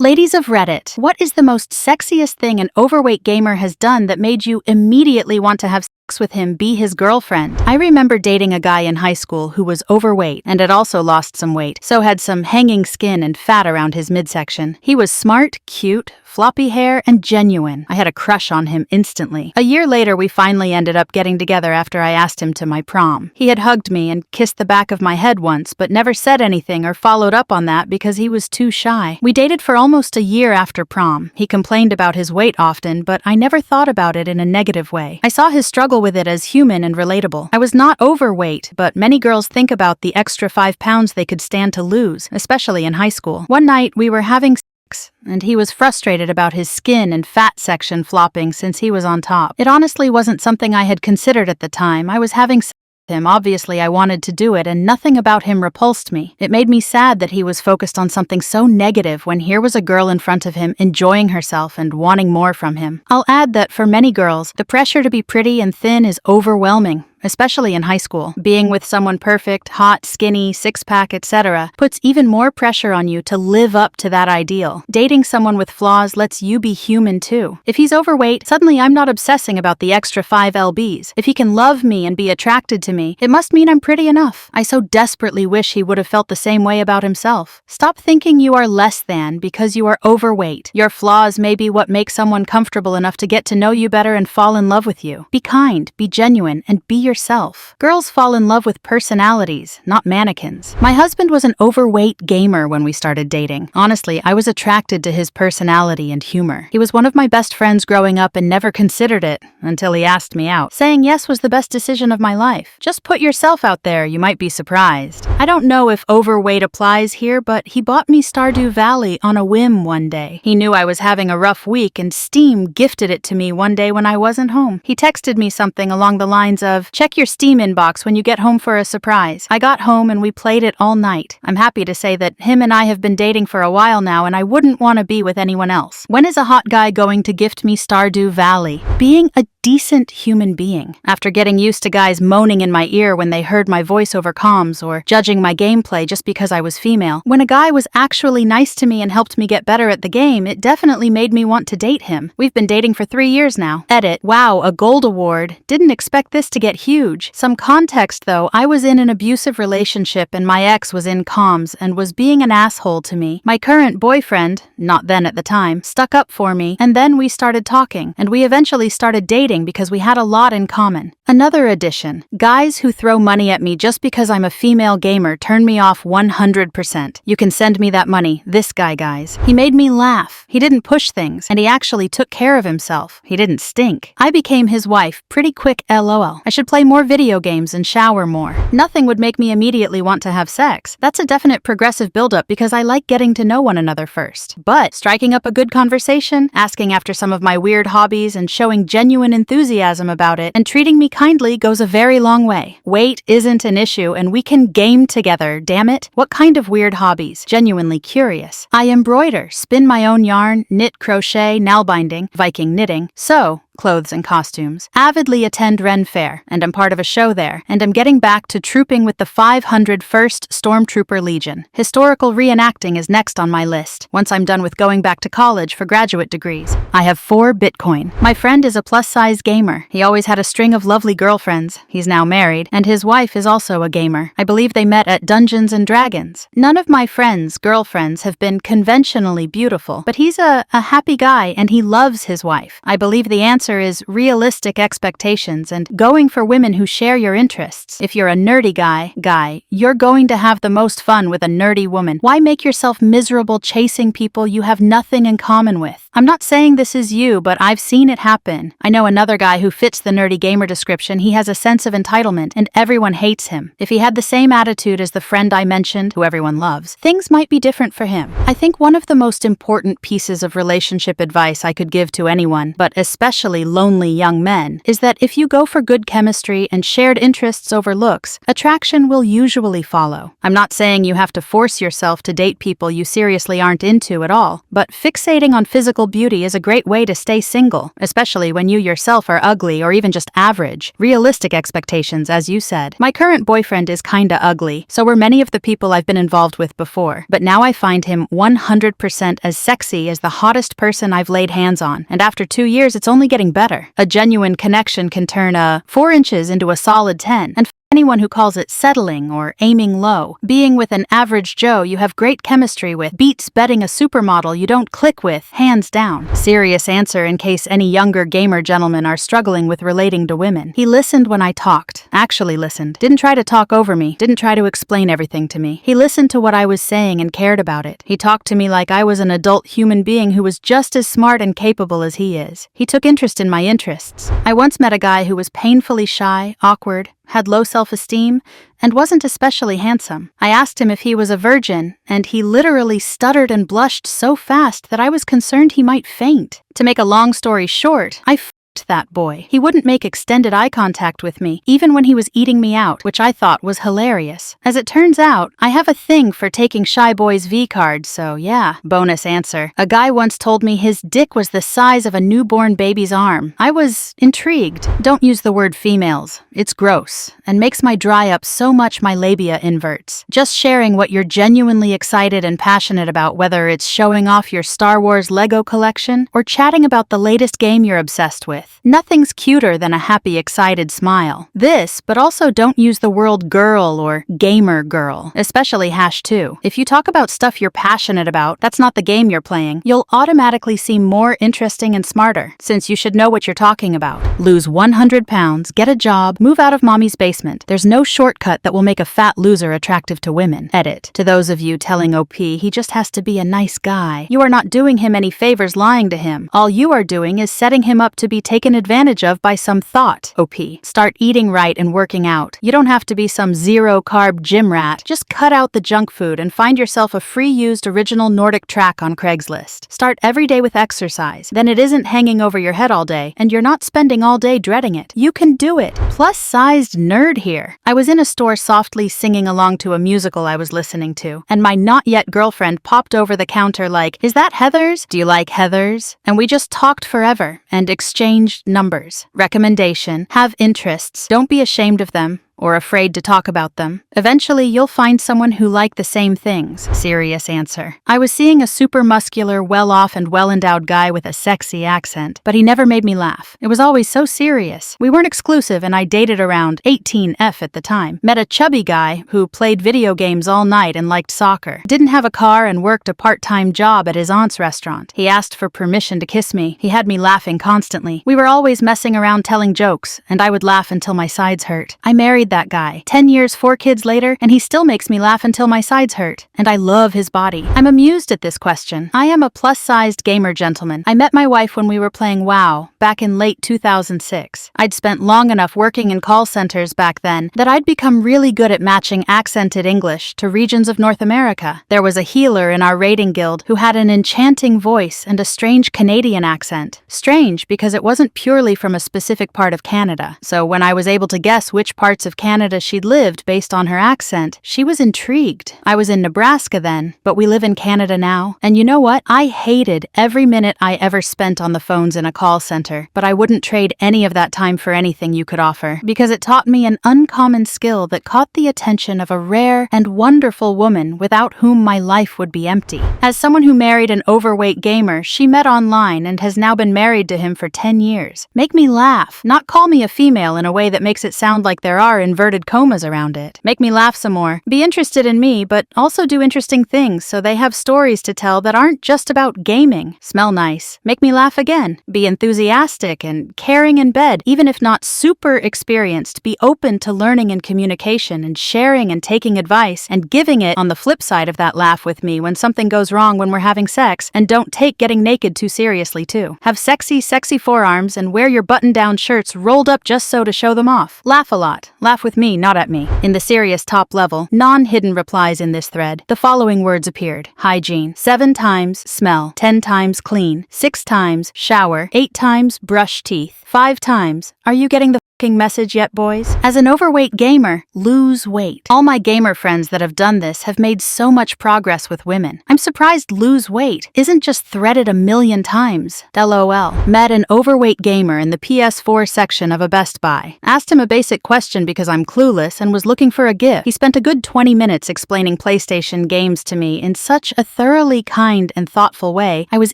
Ladies of Reddit, what is the most sexiest thing an overweight gamer has done that made you immediately want to have sex with him, be his girlfriend? I remember dating a guy in high school who was overweight and had also lost some weight, so had some hanging skin and fat around his midsection. He was smart, cute, floppy hair, and genuine. I had a crush on him instantly. A year later, we finally ended up getting together after I asked him to my prom. He had hugged me and kissed the back of my head once, but never said anything or followed up on that because he was too shy. We dated for almost a year after prom. He complained about his weight often, but I never thought about it in a negative way. I saw his struggle with it as human and relatable. I was not overweight, but many girls think about the extra 5 pounds they could stand to lose, especially in high school. One night, we were having sex, and he was frustrated about his skin and fat section flopping since he was on top. It honestly wasn't something I had considered at the time. I was having sex with him. Obviously, I wanted to do it, and nothing about him repulsed me. It made me sad that he was focused on something so negative when here was a girl in front of him enjoying herself and wanting more from him. I'll add that for many girls, the pressure to be pretty and thin is overwhelming. Especially in high school. Being with someone perfect, hot, skinny, six-pack, etc. puts even more pressure on you to live up to that ideal. Dating someone with flaws lets you be human too. If he's overweight, suddenly I'm not obsessing about the extra 5 lbs. If he can love me and be attracted to me, it must mean I'm pretty enough. I so desperately wish he would have felt the same way about himself. Stop thinking you are less than because you are overweight. Your flaws may be what make someone comfortable enough to get to know you better and fall in love with you. Be kind, be genuine, and be yourself. Girls fall in love with personalities, not mannequins. My husband was an overweight gamer when we started dating. Honestly, I was attracted to his personality and humor. He was one of my best friends growing up and never considered it until he asked me out. Saying yes was the best decision of my life. Just put yourself out there, you might be surprised. I don't know if overweight applies here, but he bought me Stardew Valley on a whim one day. He knew I was having a rough week and Steam gifted it to me one day when I wasn't home. He texted me something along the lines of, "Check your Steam inbox when you get home for a surprise." I got home and we played it all night. I'm happy to say that him and I have been dating for a while now and I wouldn't want to be with anyone else. When is a hot guy going to gift me Stardew Valley? Being a decent human being. After getting used to guys moaning in my ear when they heard my voice over comms or judging my gameplay just because I was female, when a guy was actually nice to me and helped me get better at the game, it definitely made me want to date him. We've been dating for 3 years now. Edit. Wow, a gold award. Didn't expect this to get huge. Some context though, I was in an abusive relationship and my ex was in comms and was being an asshole to me. My current boyfriend, not then at the time, stuck up for me and then we started talking and we eventually started dating because we had a lot in common. Another addition. Guys who throw money at me just because I'm a female gamer turn me off 100%. You can send me that money, this guy, guys. He made me laugh. He didn't push things, and he actually took care of himself. He didn't stink. I became his wife pretty quick, lol. I should play more video games and shower more. Nothing would make me immediately want to have sex. That's a definite progressive buildup because I like getting to know one another first. But striking up a good conversation, asking after some of my weird hobbies and showing genuine enthusiasm about it, and treating me kindly goes a very long way. Weight isn't an issue and we can game together, damn it. What kind of weird hobbies? Genuinely curious. I embroider, spin my own yarn, knit, crochet, nail binding, Viking knitting, sew, clothes and costumes, avidly attend Ren Fair, and I'm part of a show there, and I'm getting back to trooping with the 501st Stormtrooper Legion. Historical reenacting is next on my list, once I'm done with going back to college for graduate degrees. I have 4 Bitcoin. My friend is a plus-size gamer. He always had a string of lovely girlfriends. He's now married, and his wife is also a gamer. I believe they met at Dungeons and Dragons. None of my friends' girlfriends have been conventionally beautiful, but he's a happy guy and he loves his wife. I believe the answer is realistic expectations and going for women who share your interests. If you're a nerdy guy, you're going to have the most fun with a nerdy woman. Why make yourself miserable chasing people you have nothing in common with? I'm not saying this is you, but I've seen it happen. I know another guy who fits the nerdy gamer description. He has a sense of entitlement and everyone hates him. If he had the same attitude as the friend I mentioned, who everyone loves, things might be different for him. I think one of the most important pieces of relationship advice I could give to anyone, but especially especially lonely young men, is that if you go for good chemistry and shared interests over looks, attraction will usually follow. I'm not saying you have to force yourself to date people you seriously aren't into at all, but fixating on physical beauty is a great way to stay single, especially when you yourself are ugly or even just average. Realistic expectations, as you said. My current boyfriend is kinda ugly, so were many of the people I've been involved with before, but now I find him 100% as sexy as the hottest person I've laid hands on, and after 2 years it's only getting better. A genuine connection can turn a 4 inches into a solid 10, and anyone who calls it settling or aiming low. Being with an average Joe you have great chemistry with beats betting a supermodel you don't click with, hands down. Serious answer in case any younger gamer gentlemen are struggling with relating to women. He listened when I talked. Actually listened. Didn't try to talk over me. Didn't try to explain everything to me. He listened to what I was saying and cared about it. He talked to me like I was an adult human being who was just as smart and capable as he is. He took interest in my interests. I once met a guy who was painfully shy, awkward, had low self-esteem, and wasn't especially handsome. I asked him if he was a virgin, and he literally stuttered and blushed so fast that I was concerned he might faint. To make a long story short, I f***ed that boy. He wouldn't make extended eye contact with me, even when he was eating me out, which I thought was hilarious. As it turns out, I have a thing for taking shy boys' V-cards, so yeah. Bonus answer. A guy once told me his dick was the size of a newborn baby's arm. I was intrigued. Don't use the word females. It's gross, and makes my dry up so much my labia inverts. Just sharing what you're genuinely excited and passionate about, whether it's showing off your Star Wars Lego collection or chatting about the latest game you're obsessed with. Nothing's cuter than a happy, excited smile. This, but also don't use the word girl or gamer girl, especially #2. If you talk about stuff you're passionate about, that's not the game you're playing, you'll automatically seem more interesting and smarter, since you should know what you're talking about. Lose 100 pounds, get a job, move out of mommy's basement. There's no shortcut that will make a fat loser attractive to women. Edit. To those of you telling OP he just has to be a nice guy, you are not doing him any favors lying to him. All you are doing is setting him up to be taken advantage of by some thought. OP. Start eating right and working out. You don't have to be some zero-carb gym rat. Just cut out the junk food and find yourself a free-used original Nordic track on Craigslist. Start every day with exercise. Then it isn't hanging over your head all day, and you're not spending all day dreading it. You can do it. Plus-sized nerd here. I was in a store softly singing along to a musical I was listening to, and my not-yet girlfriend popped over the counter like, "Is that Heather's? Do you like Heather's?" And we just talked forever and exchanged numbers. Recommendation: have interests. Don't be ashamed of them or afraid to talk about them. Eventually, you'll find someone who like the same things. Serious answer. I was seeing a super muscular, well-off and well-endowed guy with a sexy accent, but he never made me laugh. It was always so serious. We weren't exclusive and I dated around 18F at the time. Met a chubby guy who played video games all night and liked soccer. Didn't have a car and worked a part-time job at his aunt's restaurant. He asked for permission to kiss me. He had me laughing constantly. We were always messing around telling jokes, and I would laugh until my sides hurt. I married that guy. 10 years, 4 kids later, and he still makes me laugh until my sides hurt. And I love his body. I'm amused at this question. I am a plus-sized gamer gentleman. I met my wife when we were playing WoW, back in late 2006. I'd spent long enough working in call centers back then that I'd become really good at matching accented English to regions of North America. There was a healer in our raiding guild who had an enchanting voice and a strange Canadian accent. Strange because it wasn't purely from a specific part of Canada. So when I was able to guess which parts of Canada she'd lived based on her accent, she was intrigued. I was in Nebraska then, but we live in Canada now. And you know what? I hated every minute I ever spent on the phones in a call center, but I wouldn't trade any of that time for anything you could offer, because it taught me an uncommon skill that caught the attention of a rare and wonderful woman without whom my life would be empty. As someone who married an overweight gamer, she met online and has now been married to him for 10 years. Make me laugh, not call me a female in a way that makes it sound like there are inverted commas around it. Make me laugh some more. Be interested in me, but also do interesting things so they have stories to tell that aren't just about gaming. Smell nice. Make me laugh again. Be enthusiastic and caring in bed, even if not super experienced. Be open to learning and communication and sharing and taking advice and giving it on the flip side of that laugh with me when something goes wrong when we're having sex, and don't take getting naked too seriously too. Have sexy forearms and wear your button-down shirts rolled up just so to show them off. Laugh a lot. Laugh laugh with me, not at me. In the serious top level, non-hidden replies in this thread, the following words appeared. Hygiene. 7 times smell. 10 times clean. 6 times shower. 8 times brush teeth. 5 times, are you getting the message yet, boys? As an overweight gamer, lose weight. All my gamer friends that have done this have made so much progress with women. I'm surprised lose weight isn't just threaded a million times. LOL. Met an overweight gamer in the PS4 section of a Best Buy. Asked him a basic question because I'm clueless and was looking for a gift. He spent a good 20 minutes explaining PlayStation games to me in such a thoroughly kind and thoughtful way, I was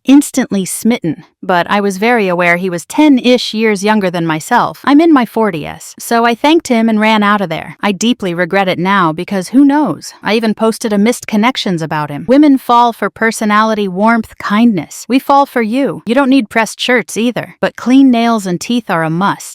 instantly smitten. But I was very aware he was 10-ish years younger than myself. I'm in my 40s, so I thanked him and ran out of there. I deeply regret it now because who knows? I even posted a missed connections about him. Women fall for personality, warmth, kindness. We fall for you. You don't need pressed shirts either, but clean nails and teeth are a must.